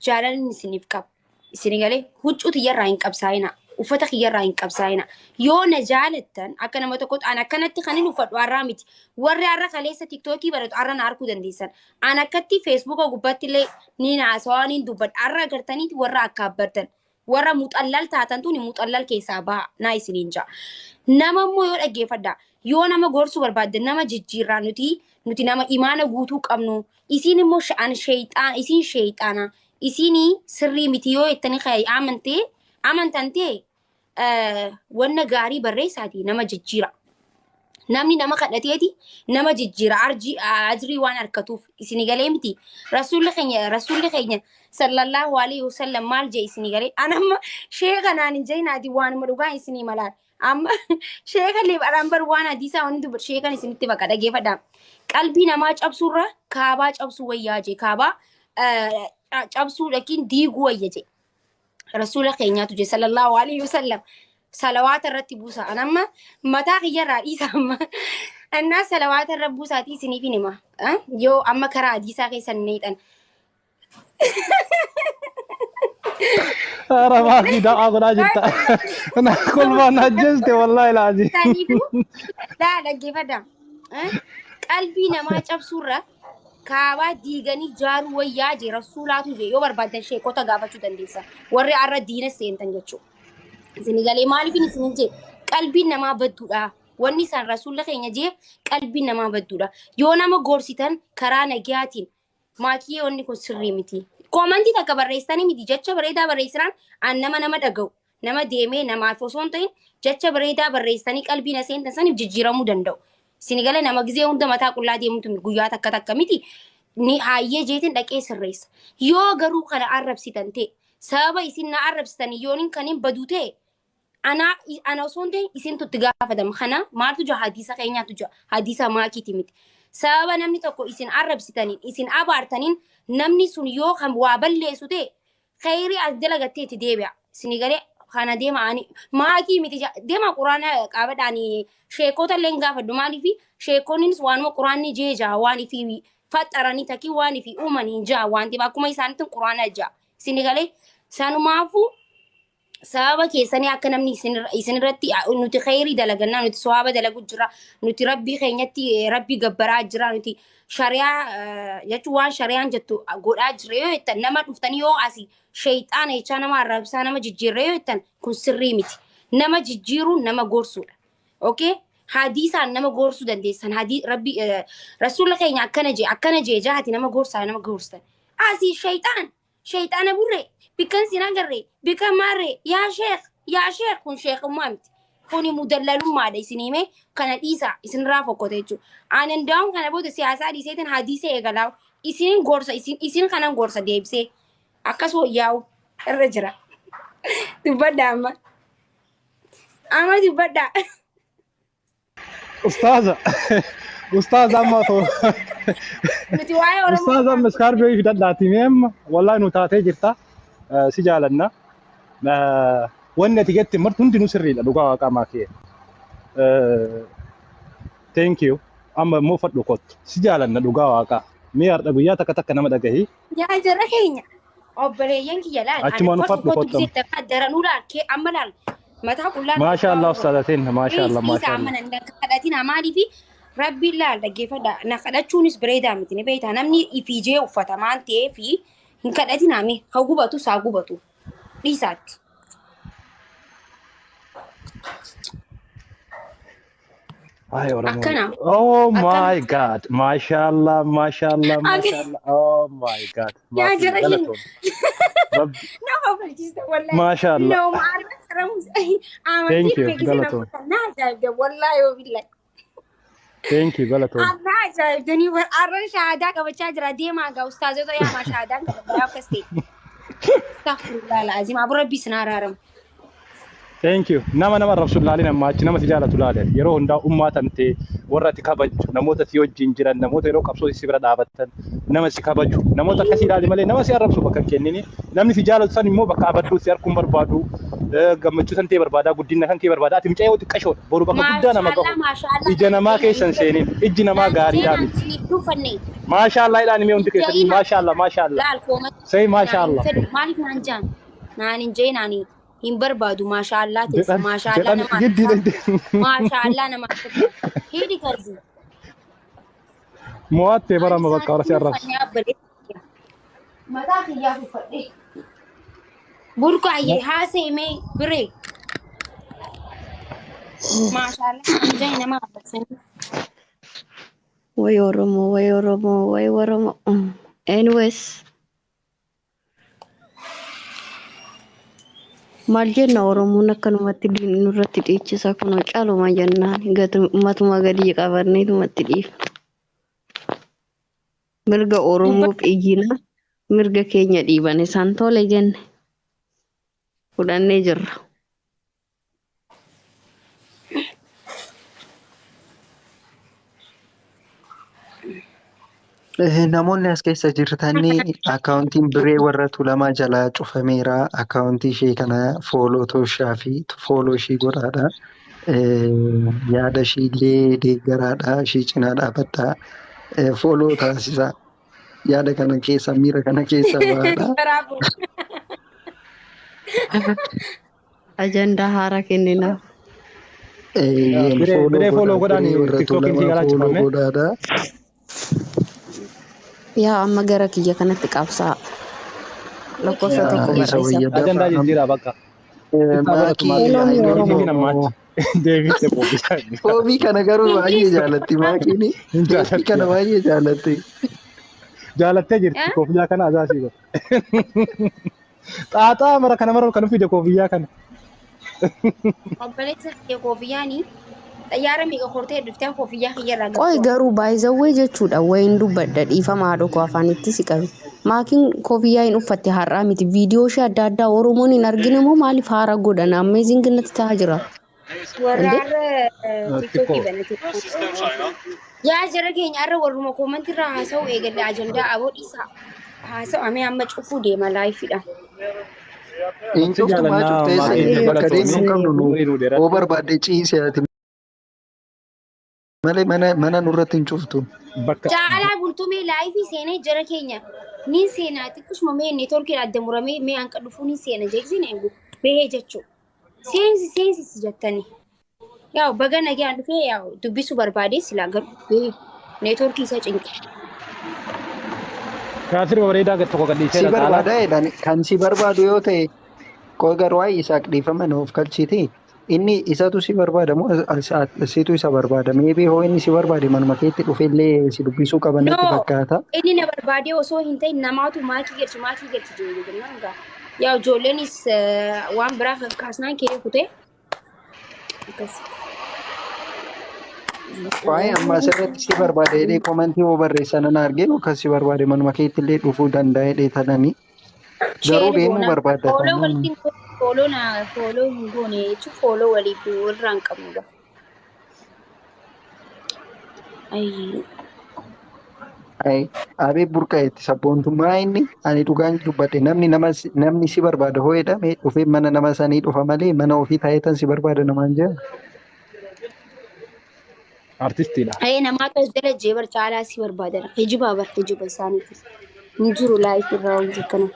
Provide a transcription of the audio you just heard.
jaalalli isiniif qaba. Isin galee huccuuti yarraa hin qabsaa'ina. Uffata kiyyarraa hin qabsaa'ina. Yoo na jaalattan akka nama tokkotti an akkanatti kan hin uffadhu har'aa miti. Warri har'a kaleessa tiktookii baratu har'a na arguu dandeessan. An akkatti feesbuuka gubbaatti illee ni naasawaa ni dubbadha. Har'a agartaniiti warra akka abbartan. Warra muuxallal taatan tuni muuxallal keessaa baha naa isiniin ja'a. Nama immoo yoo dhaggeeffadha. Yoo nama gorsuu barbaadde nama jijjiirraa nuti nama imaana guutuu qabnu. Isin immoo isin sheexaana. Isin sirrii miti yoo ittani amantantee wanna gaarii barreessaati nama jijjiira. Namni nama kadhateeti nama jijjiira ajrii waan harkatuuf isin galee miti. Rasuulli keenya sallallahu alaihi wasallam maal jee isin galee anamma sheeka naan hin jeenaati waanuma dhugaa isinii malaan. Amma sheeka leebadhaan bar waan hadiisaa wanni dubbatu sheekan isinitti bakka dhageeffadha. Qalbii namaa cabsuurra kaabaa cabsuu wayyaa jee kaabaa cabsuu dhaqiin diiguu wayya jee. Rasuula keenyaatu jee sallallahu alaihi wasallam salawaata irratti buusa. Anamma mataa kiyyarraa dhiisa amma. Annaa salawaata irra buusaatii isiniif hima. Yoo amma karaa hadiisaa keessan neexan. رماكي دا أقول جدا أنا كل ما نجزت والله العظيم لا كيف ده قلبي نما جاب سورة كابا ديغني جارو وياجي رسولاتو جي يوبر بعد شيء كوتا غافشو تنديسا وري عرا دين سين تنجچو سنغالي مالي بني سنجي قلبي نما بدودا وني سان رسول الله كينيا جي قلبي نما بدودا يو نما غورسيتن كرا نغياتين ماكي وني كو سري متي كومنتي تاكا بريستاني ميدي جچا بريدا بريسران ان نما دغو نما ديمي نما فوسونتين جچا بريدا بريستاني قلبي نسين تسن ججيرمو دندو سينغالا نما غزي هوندا متا قلا ديمتو غيا تاكا ميدي ني هايه جيتن دقي سريس يو غرو كنا عرب سيتنتي سبب اسين عرب ستاني يونين كانين بدوتي انا سونتي اسين تتغافدم خنا مارتو جو حديثه كينيا تجو حديثه ماكي تيمت سبب نمني توكو اسين عرب سيتانين اسين ابارتنين namni sun yoo kan waa balleessu ta'e khayrii as dalagateeti deebi'a. Isin galee kana deema ani maakii miti deema quraana qabadhaani sheekota illee gaafadhu maaliif sheekonnis waanuma quraanni jeeja waan fi faxaranii takii waan fi uumanii jaa wanti akkuma isaanitti quraana jaa. Isin galee sanumaafu sababa keessanii akka namni isin irratti nuti khayrii dalagannaa nuti sawaaba dalagu jira nuti rabbii keenyatti rabbii gabbaraa jira nuti shariyaa jechuun waan shariyaan jettu godhaa jira yoo jettan nama dhuftanii yoo asii shayxaana jechaa nama arrabsaa nama jijjiirree yoo jettan kun sirrii miti. Nama jijjiiruun nama gorsuudha. Okay? Hadiisaan nama gorsuu dandeessan. Rabbii rasuula keenya akkana jee jaati nama gorstan. Asii shayxaana burree. Bikan sinagarre bikan marre ya sheekh kun sheekh mamti kuni mudallalummaadha isinime kana dhiisa isinirraa fokkote jechuudha. Aanan daawun kana booda siyaasaa dhiiseetiin hadiisa eegalaa isin gorsa isin kanan gorsa deebisee akkas wayyaa'u irra jira. Dubbadha amma dubbadha. أستاذ أما تو أستاذ أما سكاربيو يفيد داتي ميم والله نوتاتي جرتا سجالنا والنتيجة مرت هندي نسري لدوغا كاماكي thank you أما مو فت لوكوت سجالنا دوغا واكا ميار دغيا تك نما دغهي يا جرحينا أوبريين كيالان أنا فت لوكوت ما شاء الله أستاذتين ما شاء الله ما شاء الله ربي لا دغيفدا نخدچونس بريدا متني بيتا نمني يفيجي وفتمان تي في نكدتي نامي خغوبتو ساغوبتو ديسات oh my god ما شاء الله ما شاء الله ما شاء الله oh my god يا جرحين ما شاء الله no رمز thank you غلطون والله وبالله thank you غلطون أنا جايب دني أرن شهادة كبتشاج ردي ما جا أستاذه ده يا ما شهادة كبتشاج كستي استغفر الله العظيم أبو ربي سنارارم Thank you. Nama Rasulullah nama achi nama sijala tulale. Yeroo hunda ummatante warra tikabaju namoota si wajjin jiran namoota yeroo qabsoo si bira dhaabatan nama si kabaju namoota akkasii ilaali malee nama si arrabsu bakka kennini namni si jaalatu san immoo bakka abaddu si harkuun barbaadu gammachuu san ta'e barbaada guddina kan kee barbaada ati mucaa yoo xiqqashoo boru bakka guddaa nama qabu ija namaa keessan seenin ijji namaa gaariidhaa miti. Maashaallah idhaan himee hundi keessatti maashaallah. Say maashaallah. Maaliif naan jaan naan hin jee naanii. Hin barbaadu maashaallah teessa maashaallah nama hidhi kazi mo'attee barama bakka warra si arrabsu mataa kiyyaa uffadhe burqaayyee haaseemee biree maashaallah jee nama arrabsanii way Oromo anyways maal jenna Oromoon akkanumatti nurratti dhiichisa kun caaluma jennaan matuma gadi qabanneetumatti dhiifna. Mirga Oromoof iyyina mirga keenya dhiiban isaan tole jenne fudhannee jirra. Namoonni as keessa jirtanii akkaawuntiin biree warra Tulamaa jalaa cufameera. Akkaawuntii ishee kana fooloo toshaa fi fooloo ishee godhaadha. Yaada ishee illee deeggaraadha. Ishee cinaa dhaabbatta. Fooloo taasisa. Yaada kana keessa miira kana keessa baadha. Ajandaa haaraa kennina. Biree fooloo godhaanii TikTokiin jalaa cufame. Yaa amma gara kiyya kanatti qabsaa. Lakkoofsa tokko barreessa. Ajandaa jijjiiraa bakka. Deebiste Foobii kana garuu baay'ee jaalatti maakiini. Foobii kana baay'ee jaalatti. Jaalattee jirti koofiyyaa kana azaasii godhe. Xaaxaa mara kana mara kan fide koofiyyaa kana. Obboleessa koofiyyaanii xayyaara miiqa kortee dhuftee koofiyyaa kiyyarraa gahu. Qoy garuu baay'izawwee jechuudha wayin dubbadda dhiifama haadha koo afaanitti si qabe. Maakiin koofiyyaa hin uffatte har'aa miti viidiyoo ishee adda addaa Oromoon hin argine moo maaliif haara godhan ammeeziin natti ta'aa jira. Warraarra TikTokii banate. Yaa jara keenya har'a warruma koomantirraa haasa'u eegalle ajandaa aboo dhiisaa haasa'amee amma cufuu deema laayifidha. Injiftu maa cufteessa bakka deemnu qabnu oo barbaadde ciisee ati malee mana nurratti hin cuftu. Jaalaa bultumee laayifii seenee jara keenya ni seenaa xiqqishuma mee neetworkiin adda muramee mee hanqa dhufuu ni seena jeeksiin eegu behee jechuudha. Seensi jettanii. Yaa baga nagaan dhufee yaa dubbisuu barbaade silaa garuu behee neetworkii isa cinqe. Kaasir bareedaa gad tokko gadhiisee si barbaada jedhan kan si barbaadu yoo ta'e koo garuu waa'ee isaa dhiifama nuuf galchiti. Inni isatu si barbaada moo situ isa barbaada? Meebii hoo inni si barbaade manuma keetti dhufeellee si dubbisuu qaban natti fakkaata. Inni na barbaade osoo hin ta'in namaatu maakii galchi jedhu jennaan gaa. Yaa ijoolleenis waan biraa kaasnaan kee kutee. Waa'ee amma asirratti si barbaade jedhee komantii hoo barreessan an arginu kan si barbaade manuma keetti illee dhufuu danda'a jedhee tananii. Garuu deemuu barbaadda. Fooloo hin goone jechuun fooloo waliif warraan qabnu. Abee burqaa'etti sabboontummaa inni ani dhugaan dubbadhe namni si barbaada hoo jedhame dhufee mana nama sanii dhufa malee mana ofii taa'eetan si barbaada namaan jira. Artistiidha. Namaatu as jala jeebar caalaa si barbaadan. Hijiba isaaniitiif. Hin jiru laayif irraa wanti kana.